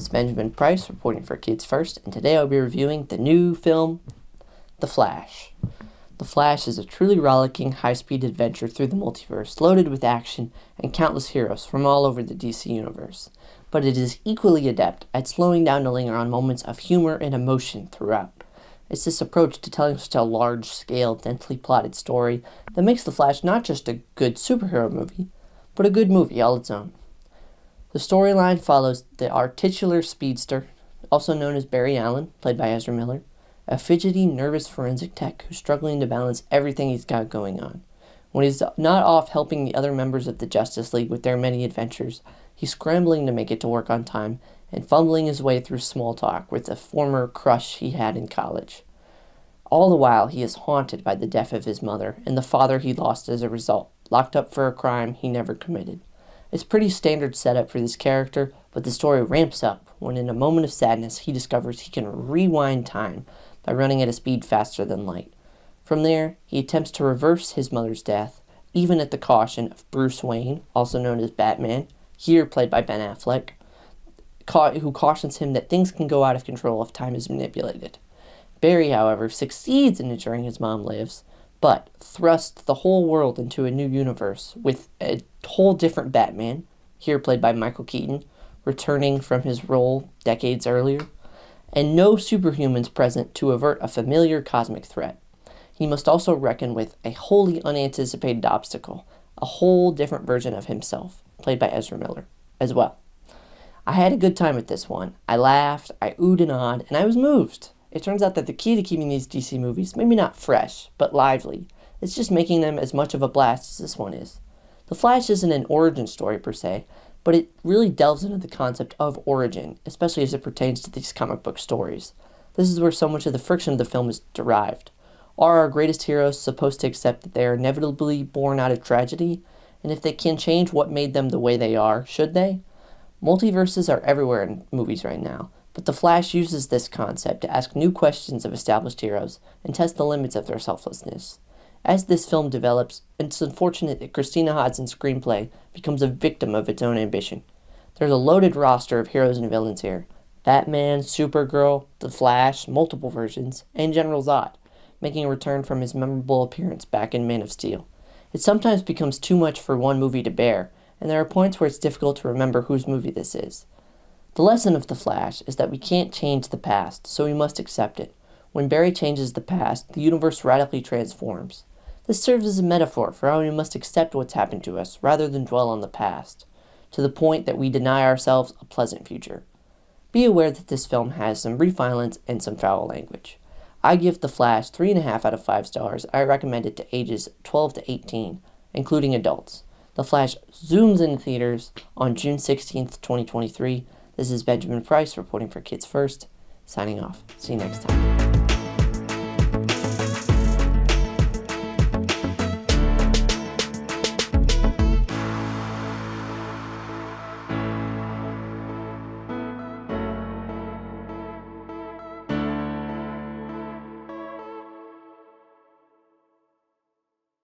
is Benjamin Price reporting for Kids First, and today I'll be reviewing the new film, The Flash. The Flash is a truly rollicking, high-speed adventure through the multiverse, loaded with action and countless heroes from all over the DC universe. But it is equally adept at slowing down to linger on moments of humor and emotion throughout. It's this approach to telling such a large-scale, densely plotted story that makes The Flash not just a good superhero movie, but a good movie all its own. The storyline follows our titular speedster, also known as Barry Allen, played by Ezra Miller, a fidgety, nervous forensic tech who's struggling to balance everything he's got going on. When he's not off helping the other members of the Justice League with their many adventures, he's scrambling to make it to work on time and fumbling his way through small talk with a former crush he had in college. All the while, he is haunted by the death of his mother and the father he lost as a result, locked up for a crime he never committed. It's pretty standard setup for this character, but the story ramps up when in a moment of sadness he discovers he can rewind time by running at a speed faster than light. From there, he attempts to reverse his mother's death, even at the caution of Bruce Wayne, also known as Batman, here played by Ben Affleck, who cautions him that things can go out of control if time is manipulated. Barry, however, succeeds in ensuring his mom lives, but thrusts the whole world into a new universe with a whole different Batman, here played by Michael Keaton, returning from his role decades earlier, and no superhumans present to avert a familiar cosmic threat. He must also reckon with a wholly unanticipated obstacle, a whole different version of himself, played by Ezra Miller, as well. I had a good time with this one. I laughed, I oohed and awed, and I was moved. It turns out that the key to keeping these DC movies, maybe not fresh, but lively, is just making them as much of a blast as this one is. The Flash isn't an origin story per se, but it really delves into the concept of origin, especially as it pertains to these comic book stories. This is where so much of the friction of the film is derived. Are our greatest heroes supposed to accept that they are inevitably born out of tragedy? And if they can change what made them the way they are, should they? Multiverses are everywhere in movies right now, but The Flash uses this concept to ask new questions of established heroes and test the limits of their selflessness. As this film develops, it's unfortunate that Christina Hodson's screenplay becomes a victim of its own ambition. There's a loaded roster of heroes and villains here. Batman, Supergirl, The Flash, multiple versions, and General Zod, making a return from his memorable appearance back in Man of Steel. It sometimes becomes too much for one movie to bear, and there are points where it's difficult to remember whose movie this is. The lesson of The Flash is that we can't change the past, so we must accept it. When Barry changes the past, the universe radically transforms. This serves as a metaphor for how we must accept what's happened to us, rather than dwell on the past, to the point that we deny ourselves a pleasant future. Be aware that this film has some brief violence and some foul language. I give The Flash 3.5 out of 5 stars. I recommend it to ages 12 to 18, including adults. The Flash zooms into theaters on June 16th, 2023. This is Benjamin Price reporting for Kids First, signing off. See you next time.